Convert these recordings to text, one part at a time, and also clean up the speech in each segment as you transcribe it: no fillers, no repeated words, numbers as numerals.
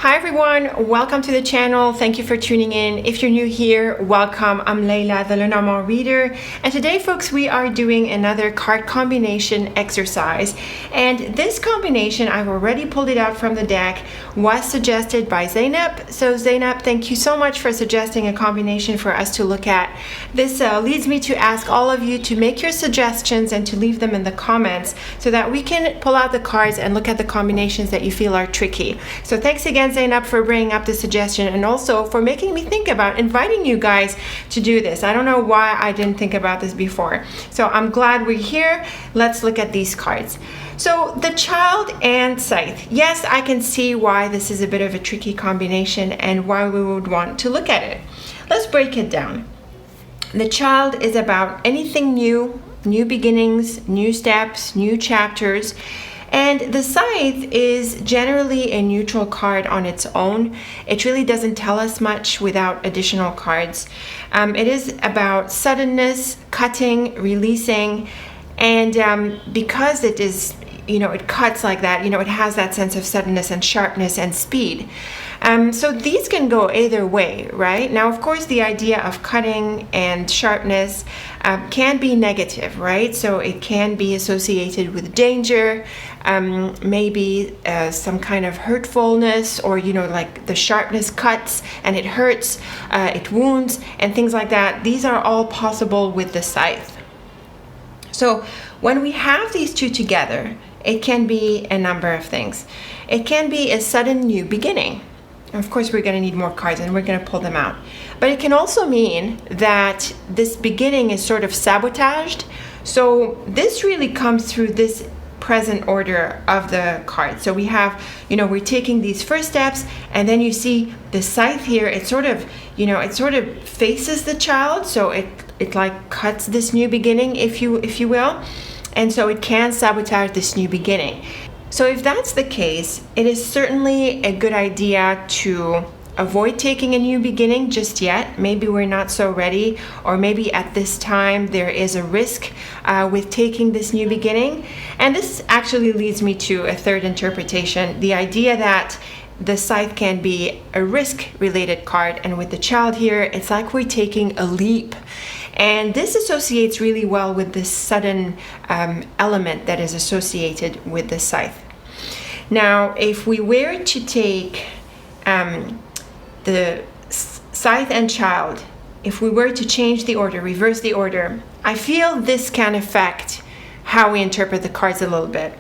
Hi everyone, welcome to the channel. Thank you for tuning in. If you're new here, welcome. I'm Layla, the Lenormand reader. And today, folks, we are doing another card combination exercise. And this combination, I've already pulled it out from the deck, was suggested by Zainab. So Zainab, thank you so much for suggesting a combination for us to look at. This leads me to ask all of you to make your suggestions and to leave them in the comments so that we can pull out the cards and look at the combinations that you feel are tricky. So thanks again, Zainab, for bringing up the suggestion and also for making me think about inviting you guys to do this. I don't know why I didn't think about this before. So I'm glad we're here. Let's look at these cards. So the Child and Scythe. Yes, I can see why this is a bit of a tricky combination and why we would want to look at it. Let's break it down. The Child is about anything new, new beginnings, new steps, new chapters. And the Scythe is generally a neutral card on its own. It really doesn't tell us much without additional cards. It is about suddenness, cutting, releasing, and because it is, it cuts like that, it has that sense of suddenness and sharpness and speed. So these can go either way, right? Now, of course, the idea of cutting and sharpness can be negative, right? So it can be associated with danger, maybe some kind of hurtfulness, or, like the sharpness cuts and it hurts, it wounds, and things like that. These are all possible with the Scythe. So when we have these two together, it can be a number of things. It can be a sudden new beginning. Of course, we're going to need more cards and we're going to pull them out. But it can also mean that this beginning is sort of sabotaged. So this really comes through this present order of the cards. So we have, we're taking these first steps, and then you see the Scythe here. It sort of, it sort of faces the Child. So it like cuts this new beginning, if you will. And so it can sabotage this new beginning. So if that's the case, it is certainly a good idea to avoid taking a new beginning just yet. Maybe we're not so ready, or maybe at this time there is a risk with taking this new beginning. And this actually leads me to a third interpretation, the idea that the Scythe can be a risk-related card, and with the Child here, it's like we're taking a leap. And this associates really well with this sudden element that is associated with the Scythe. Now, if we were to take the Scythe and Child, if we were to change the order, reverse the order, I feel this can affect how we interpret the cards a little bit.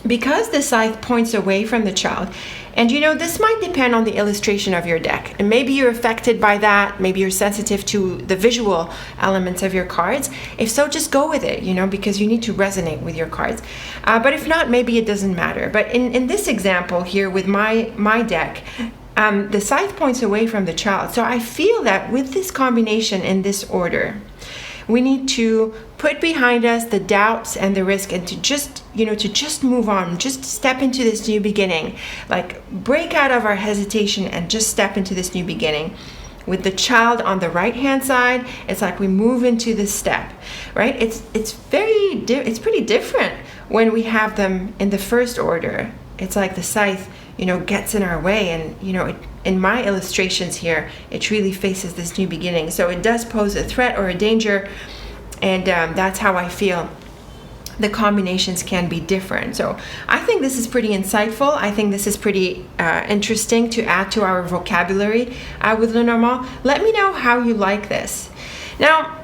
Because the Scythe points away from the Child, and this might depend on the illustration of your deck, and maybe you're affected by that, maybe you're sensitive to the visual elements of your cards. If so, just go with it, because you need to resonate with your cards. But if not, maybe it doesn't matter. But in this example here with my deck, the Scythe points away from the Child. So I feel that with this combination in this order, we need to put behind us the doubts and the risk, and to just move on, just step into this new beginning, like break out of our hesitation and just step into this new beginning. With the Child on the right hand side, it's like we move into this step, right? It's pretty different when we have them in the first order. It's like the Scythe, gets in our way, and in my illustrations here, it really faces this new beginning. So it does pose a threat or a danger, and that's how I feel the combinations can be different. So I think this is pretty insightful. I think this is pretty interesting to add to our vocabulary with Lenormand. Let me know how you like this. Now,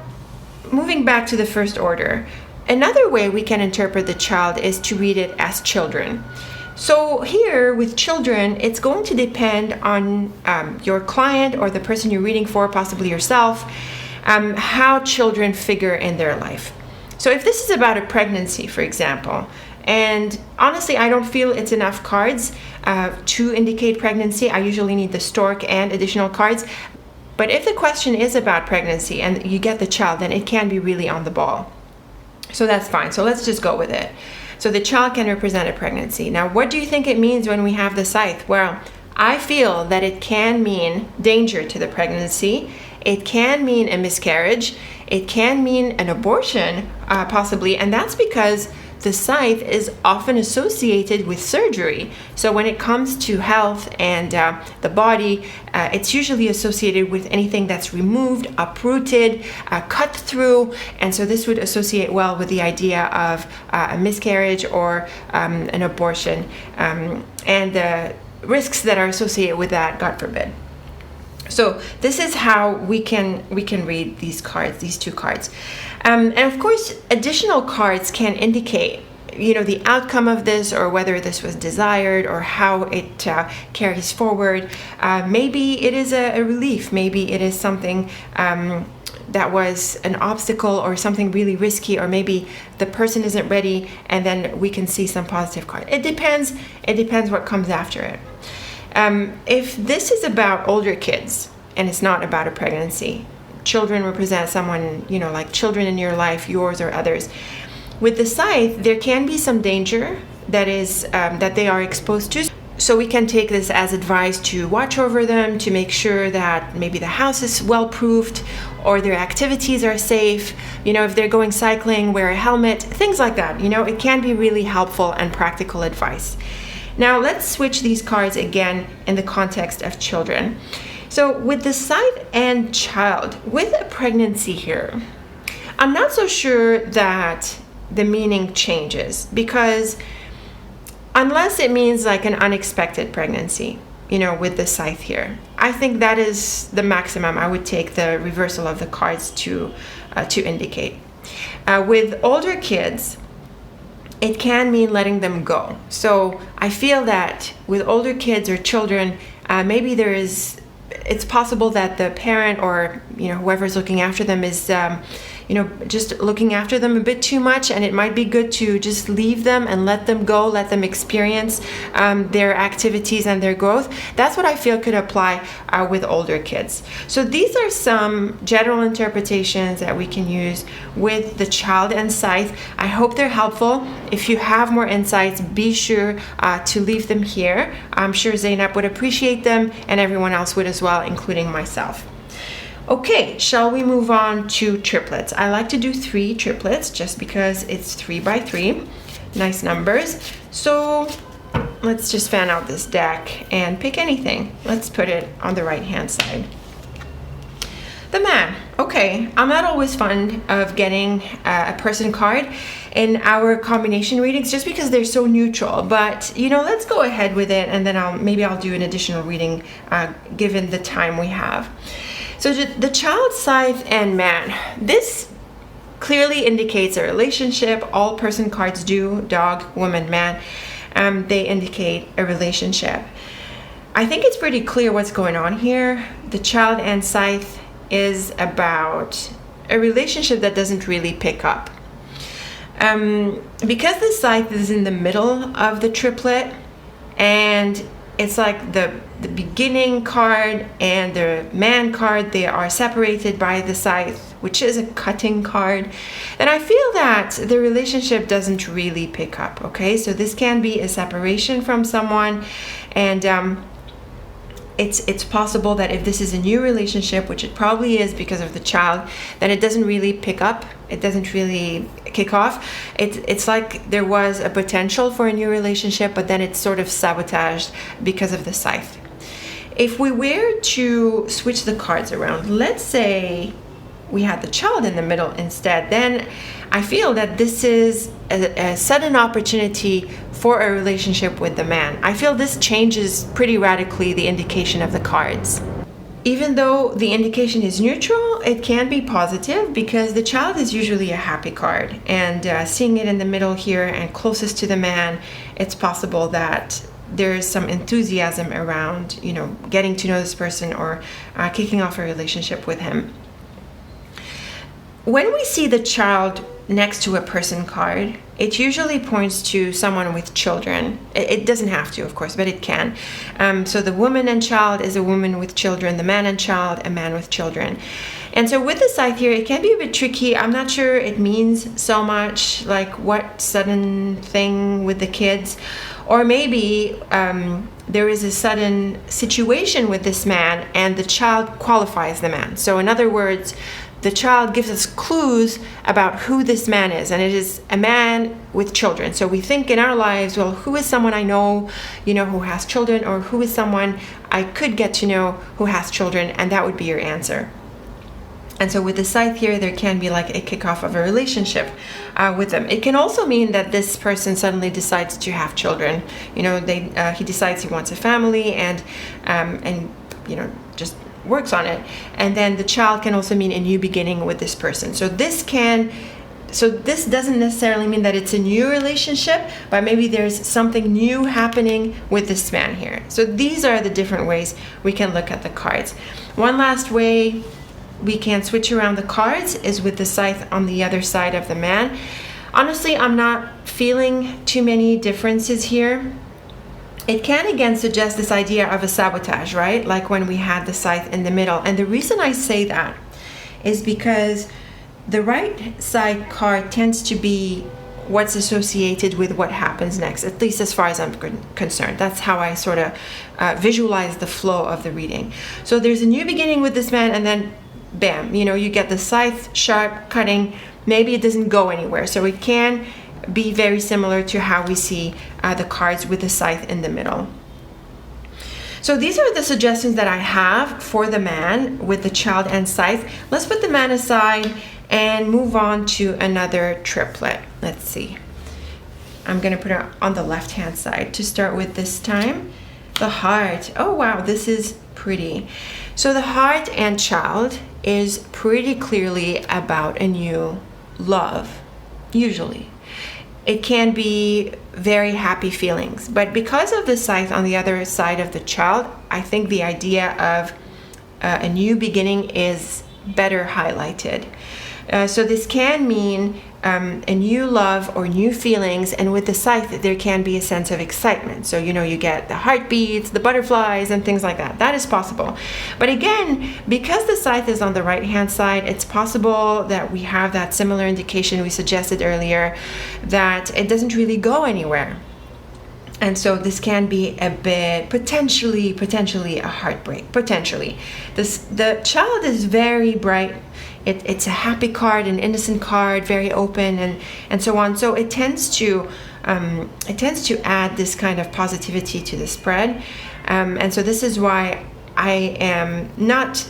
moving back to the first order, another way we can interpret the Child is to read it as children. So here with children, it's going to depend on your client or the person you're reading for, possibly yourself, how children figure in their life. So if this is about a pregnancy, for example, and honestly, I don't feel it's enough cards to indicate pregnancy. I usually need the Stork and additional cards. But if the question is about pregnancy and you get the Child, then it can be really on the ball. So that's fine. So let's just go with it. So the Child can represent a pregnancy. Now, what do you think it means when we have the Scythe? Well, I feel that it can mean danger to the pregnancy. It can mean a miscarriage. It can mean an abortion, possibly. And that's because the scythe is often associated with surgery. So when it comes to health and the body, it's usually associated with anything that's removed, uprooted, cut through. And so this would associate well with the idea of a miscarriage or an abortion, and the risks that are associated with that, God forbid. So this is how we can read these cards, these two cards. And of course, additional cards can indicate, the outcome of this, or whether this was desired, or how it carries forward. Maybe it is a relief. Maybe it is something that was an obstacle or something really risky, or maybe the person isn't ready, and then we can see some positive card. It depends what comes after it. If this is about older kids and it's not about a pregnancy, children represent someone, like children in your life, yours or others. With the scythe, there can be some danger that is that they are exposed to. So we can take this as advice to watch over them, to make sure that maybe the house is well-proofed or their activities are safe. If they're going cycling, wear a helmet, things like that. It can be really helpful and practical advice. Now let's switch these cards again in the context of children. So with the scythe and child, with a pregnancy here, I'm not so sure that the meaning changes, because unless it means like an unexpected pregnancy, with the scythe here, I think that is the maximum I would take the reversal of the cards to indicate. With older kids, it can mean letting them go. So I feel that with older kids or children, maybe it's possible that the parent or whoever's looking after them is just looking after them a bit too much, and it might be good to just leave them and let them go, let them experience their activities and their growth. That's what I feel could apply with older kids. So these are some general interpretations that we can use with the child and scythe. I hope they're helpful. If you have more insights, be sure to leave them here. I'm sure Zainab would appreciate them, and everyone else would as well, including myself. Okay, shall we move on to triplets? I like to do 3 triplets just because it's 3 by 3. Nice numbers. So let's just fan out this deck and pick anything. Let's put it on the right hand side. The man. Okay, I'm not always fond of getting a person card in our combination readings just because they're so neutral, but let's go ahead with it, and then I'll do an additional reading given the time we have. So the child, scythe, and man. This clearly indicates a relationship. All person cards do, dog, woman, man. They indicate a relationship. I think it's pretty clear what's going on here. The child and scythe is about a relationship that doesn't really pick up. Because the scythe is in the middle of the triplet, and it's like the beginning card and the man card, they are separated by the scythe, which is a cutting card. And I feel that the relationship doesn't really pick up, okay? So this can be a separation from someone, and it's possible that if this is a new relationship, which it probably is because of the child, then it doesn't really pick up. It doesn't really kick off. It's like there was a potential for a new relationship, but then it's sort of sabotaged because of the scythe. If we were to switch the cards around, let's say we had the child in the middle instead, then I feel that this is a sudden opportunity for a relationship with the man. I feel this changes pretty radically the indication of the cards. Even though the indication is neutral, it can be positive because the child is usually a happy card, and seeing it in the middle here and closest to the man, it's possible that there's some enthusiasm around, getting to know this person or kicking off a relationship with him. When we see the child next to a person card, it usually points to someone with children. It doesn't have to, of course, but it can. So the woman and child is a woman with children, the man and child, a man with children. And so with the scythe here, it can be a bit tricky. I'm not sure it means so much, like what sudden thing with the kids, or maybe there is a sudden situation with this man and the child qualifies the man. So in other words, the child gives us clues about who this man is, and it is a man with children. So we think in our lives, well, who is someone I know, who has children, or who is someone I could get to know who has children, and that would be your answer. And so with the scythe here, there can be like a kickoff of a relationship with them. It can also mean that this person suddenly decides to have children. He decides he wants a family, and just works on it. And then the child can also mean a new beginning with this person. So this doesn't necessarily mean that it's a new relationship, but maybe there's something new happening with this man here. So these are the different ways we can look at the cards. One last way we can switch around the cards is with the scythe on the other side of the man. Honestly, I'm not feeling too many differences here. It can again suggest this idea of a sabotage, right? Like when we had the scythe in the middle. And the reason I say that is because the right side card tends to be what's associated with what happens next, at least as far as I'm concerned. That's how I sort of visualize the flow of the reading. So there's a new beginning with this man, and then bam, you get the scythe sharp cutting. Maybe it doesn't go anywhere. So it can be very similar to how we see the cards with the scythe in the middle. So these are the suggestions that I have for the man with the child and scythe. Let's put the man aside and move on to another triplet. Let's see. I'm going to put it on the left hand side to start with this time. The heart. Oh wow, this is pretty. So the heart and child is pretty clearly about a new love, usually. It can be very happy feelings, but because of the scythe on the other side of the child, I think the idea of a new beginning is better highlighted. So this can mean a new love or new feelings, and with the scythe there can be a sense of excitement. So you get the heartbeats, the butterflies, and things like that. That is possible. But again, because the scythe is on the right hand side, it's possible that we have that similar indication we suggested earlier, that it doesn't really go anywhere. And so this can be a bit potentially a heartbreak. Potentially, the child is very bright. It's a happy card, an innocent card, very open, and so on. So it tends to add this kind of positivity to the spread, and so this is why I am not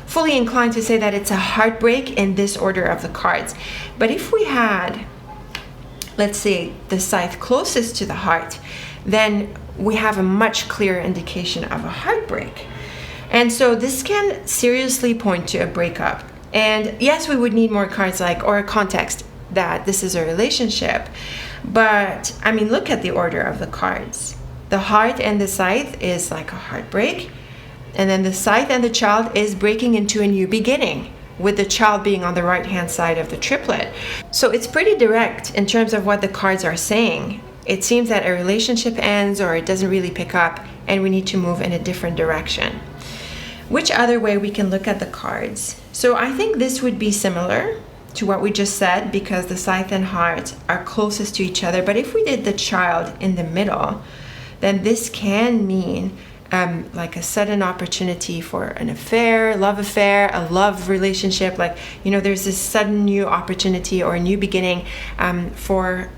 fully inclined to say that it's a heartbreak in this order of the cards. But if we had, let's say, the scythe closest to the heart, then we have a much clearer indication of a heartbreak. And so this can seriously point to a breakup. And yes, we would need more cards or a context that this is a relationship. But I mean, look at the order of the cards. The heart and the scythe is like a heartbreak. And then the scythe and the child is breaking into a new beginning, with the child being on the right hand side of the triplet. So it's pretty direct in terms of what the cards are saying. It seems that a relationship ends, or it doesn't really pick up, and we need to move in a different direction. Which other way we can look at the cards? So I think this would be similar to what we just said, because the scythe and heart are closest to each other. But if we did the child in the middle, then this can mean like a sudden opportunity for an affair, a love relationship. There's this sudden new opportunity or a new beginning for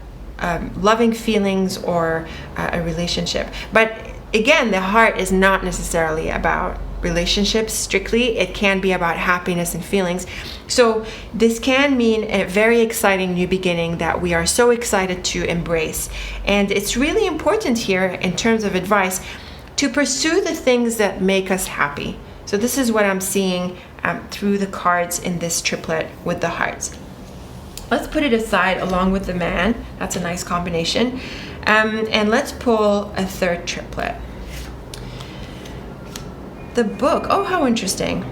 loving feelings or a relationship. But again, the heart is not necessarily about relationships strictly. It can be about happiness and feelings. So this can mean a very exciting new beginning that we are so excited to embrace. And it's really important here, in terms of advice, to pursue the things that make us happy. So this is what I'm seeing through the cards in this triplet with the hearts. Let's put it aside along with the man. That's a nice combination. And let's pull a third triplet. The book. Oh, how interesting.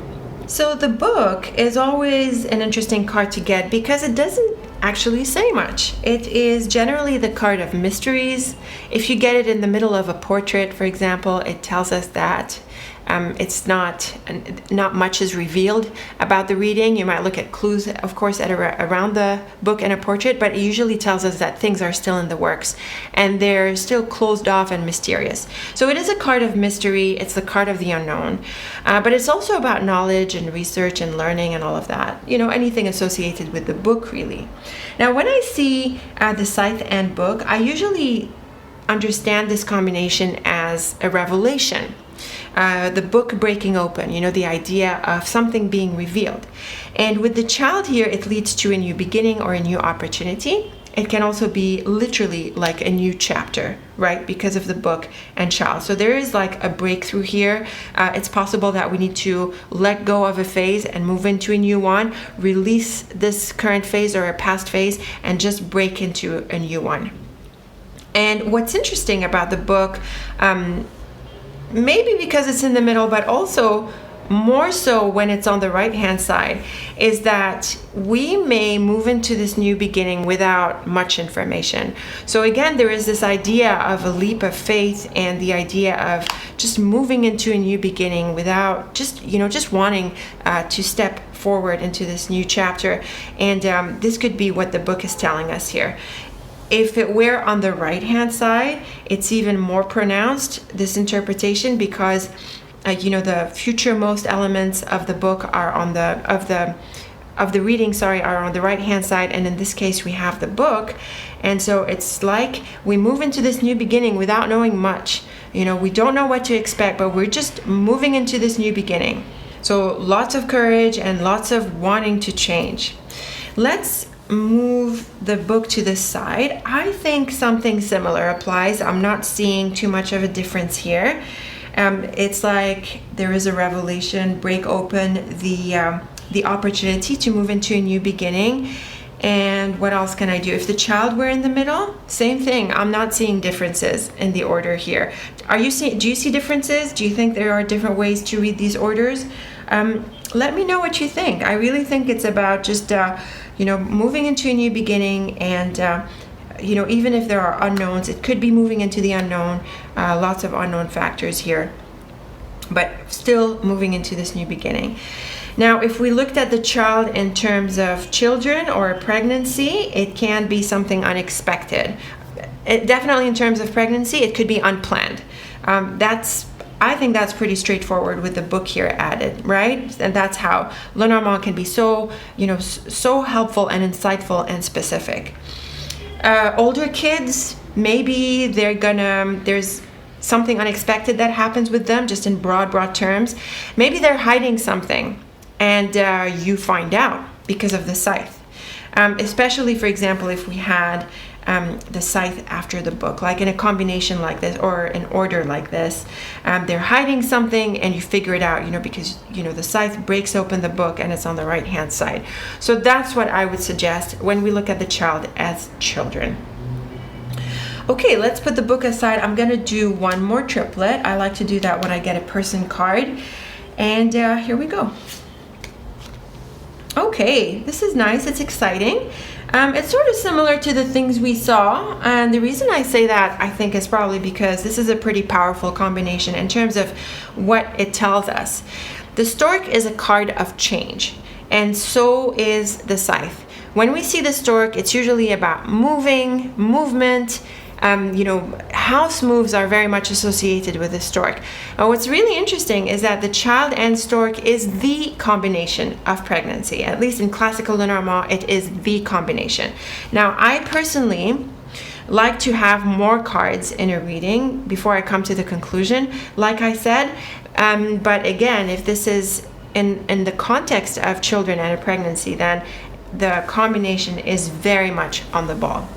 So the book is always an interesting card to get, because it doesn't actually say much. It is generally the card of mysteries. If you get it in the middle of a portrait, for example, it tells us that It's not much is revealed about the reading. You might look at clues, of course, around the book and a portrait, but it usually tells us that things are still in the works and they're still closed off and mysterious. So it is a card of mystery. It's the card of the unknown, but it's also about knowledge and research and learning and all of that. Anything associated with the book, really. Now, when I see the Scythe and book, I usually understand this combination as a revelation. The book breaking open, the idea of something being revealed. And with the child here, it leads to a new beginning or a new opportunity. It can also be literally like a new chapter, right? Because of the book and child. So there is like a breakthrough here. It's possible that we need to let go of a phase and move into a new one, release this current phase or a past phase, and just break into a new one. And what's interesting about the book, maybe because it's in the middle, but also more so when it's on the right hand side, is that we may move into this new beginning without much information. So again, there is this idea of a leap of faith and the idea of just moving into a new beginning without just wanting to step forward into this new chapter. And this could be what the book is telling us here. If it were on the right hand side, it's even more pronounced, this interpretation, because the future-most elements of the book are on the reading, are on the right-hand side, and in this case we have the book. And so it's like we move into this new beginning without knowing much. We don't know what to expect, but we're just moving into this new beginning. So lots of courage and lots of wanting to change. Let's move the book to the side. I think something similar applies. I'm not seeing too much of a difference here. It's like there is a revelation, break open the opportunity to move into a new beginning. And what else can I do? If the child were in the middle, same thing. I'm not seeing differences in the order here. Do you see differences? Do you think there are different ways to read these orders? Let me know what you think. I really think it's about just moving into a new beginning, and even if there are unknowns, it could be moving into the unknown. Lots of unknown factors here, but still moving into this new beginning. Now, if we looked at the child in terms of children or a pregnancy, it can be something unexpected. Definitely in terms of pregnancy, it could be unplanned. I think that's pretty straightforward with the book here added, right? And that's how Lenormand can be so helpful and insightful and specific. Older kids, maybe there's something unexpected that happens with them, just in broad terms. Maybe they're hiding something, and you find out because of the scythe. Especially, for example, if we had the scythe after the book, like in a combination like this or an order like this, they're hiding something and you figure it out, because the scythe breaks open the book and it's on the right hand side. So that's what I would suggest when we look at the child as children. Okay, let's put the book aside. I'm gonna do one more triplet. I like to do that when I get a person card, and here we go. Okay, this is nice. It's exciting. It's sort of similar to the things we saw, and the reason I say that, I think, is probably because this is a pretty powerful combination in terms of what it tells us. The Stork is a card of change, and so is the Scythe. When we see the Stork, it's usually about movement. House moves are very much associated with the Stork. What's really interesting is that the child and Stork is the combination of pregnancy. At least in classical Lenormand, it is the combination. Now, I personally like to have more cards in a reading before I come to the conclusion, like I said. But again, if this is in the context of children and a pregnancy, then the combination is very much on the ball.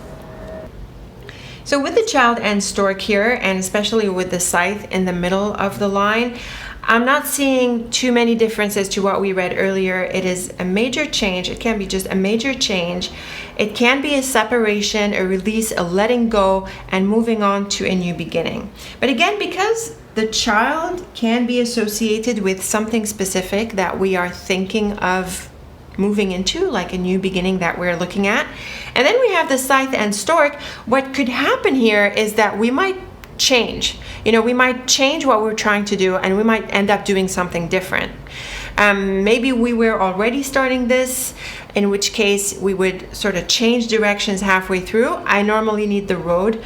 So with the child and Stork here, and especially with the scythe in the middle of the line, I'm not seeing too many differences to what we read earlier. It is a major change. It can be just a major change. It can be a separation, a release, a letting go, and moving on to a new beginning. But again, because the child can be associated with something specific that we are thinking of moving into, like a new beginning that we're looking at. And then we have the scythe and Stork. What could happen here is that we might change. You know, we might change what we're trying to do, and we might end up doing something different. Maybe we were already starting this, in which case we would sort of change directions halfway through. I normally need the road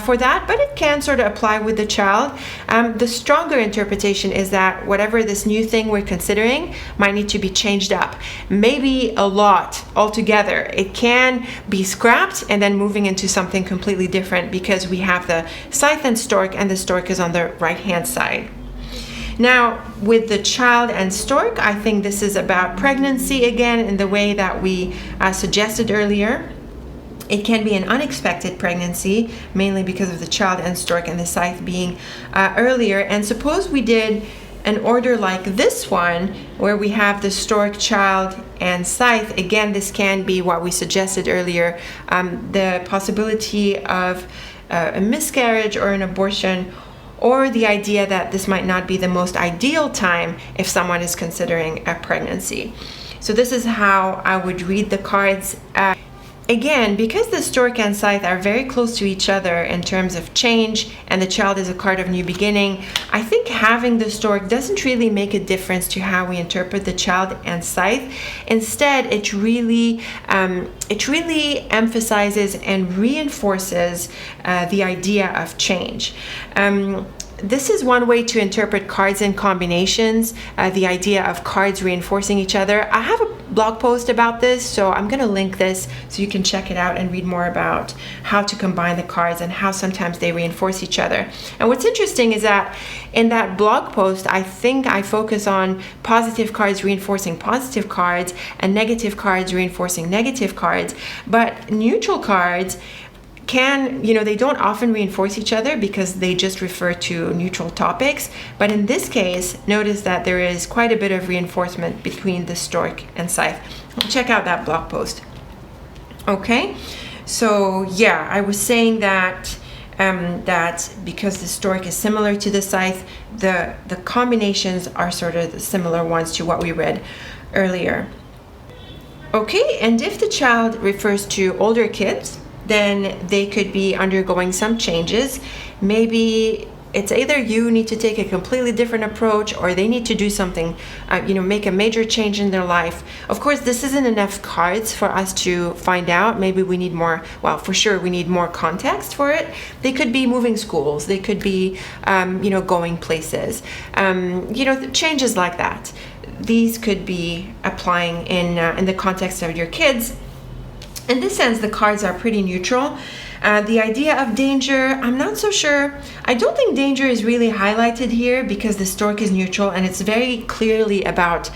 for that, but it can sort of apply with the child. The stronger interpretation is that whatever this new thing we're considering might need to be changed up, maybe a lot altogether. It can be scrapped and then moving into something completely different, because we have the Scythe and Stork, and the Stork is on the right hand side. Now, with the child and Stork, I think this is about pregnancy again, in the way that we suggested earlier. It can be an unexpected pregnancy, mainly because of the child and Stork and the Scythe being earlier. And suppose we did an order like this one, where we have the Stork, child, and Scythe. Again, this can be what we suggested earlier, the possibility of a miscarriage or an abortion, or the idea that this might not be the most ideal time if someone is considering a pregnancy. So this is how I would read the cards. Again, because the Stork and Scythe are very close to each other in terms of change, and the child is a card of new beginning, I think having the Stork doesn't really make a difference to how we interpret the child and Scythe. Instead, it really emphasizes and reinforces the idea of change. This is one way to interpret cards in combinations, the idea of cards reinforcing each other. I have a blog post about this, so I'm going to link this so you can check it out and read more about how to combine the cards and how sometimes they reinforce each other. And what's interesting is that in that blog post, I think I focus on positive cards reinforcing positive cards and negative cards reinforcing negative cards, but neutral cards can, you know, they don't often reinforce each other because they just refer to neutral topics. But in this case, notice that there is quite a bit of reinforcement between the Stork and Scythe. Check out that blog post. Okay, so yeah, I was saying that that because the Stork is similar to the Scythe, the combinations are sort of the similar ones to what we read earlier. Okay, and if the child refers to older kids, then they could be undergoing some changes. Maybe it's either you need to take a completely different approach, or they need to do something, make a major change in their life. Of course, this isn't enough cards for us to find out. Maybe we need more, well, for sure, we need more context for it. They could be moving schools. They could be, going places, changes like that. These could be applying in the context of your kids. In this sense, the cards are pretty neutral. The idea of danger, I'm not so sure. I don't think danger is really highlighted here because the Stork is neutral and it's very clearly about,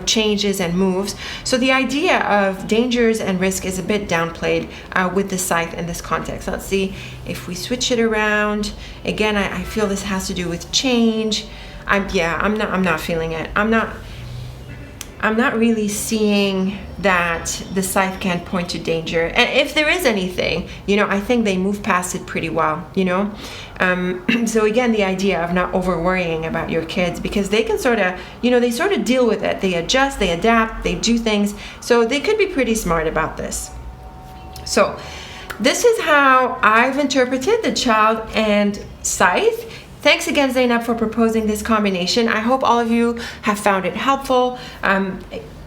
changes and moves. So the idea of dangers and risk is a bit downplayed with the Scythe in this context. Let's see if we switch it around. Again, I feel this has to do with change. I'm not feeling it. I'm not really seeing that the Scythe can point to danger. And if there is anything, I think they move past it pretty well, So again, the idea of not over worrying about your kids, because they can sort of, they sort of deal with it. They adjust, they adapt, they do things. So they could be pretty smart about this. So this is how I've interpreted the child and Scythe. Thanks again, Zainab, for proposing this combination. I hope all of you have found it helpful.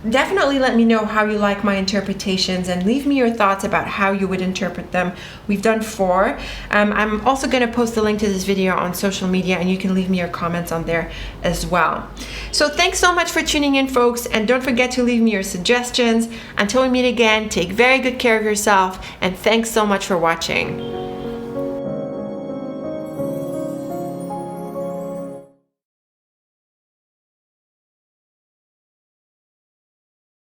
Definitely let me know how you like my interpretations and leave me your thoughts about how you would interpret them. We've done 4. I'm also going to post the link to this video on social media, and you can leave me your comments on there as well. So thanks so much for tuning in, folks, and don't forget to leave me your suggestions. Until we meet again, take very good care of yourself, and thanks so much for watching.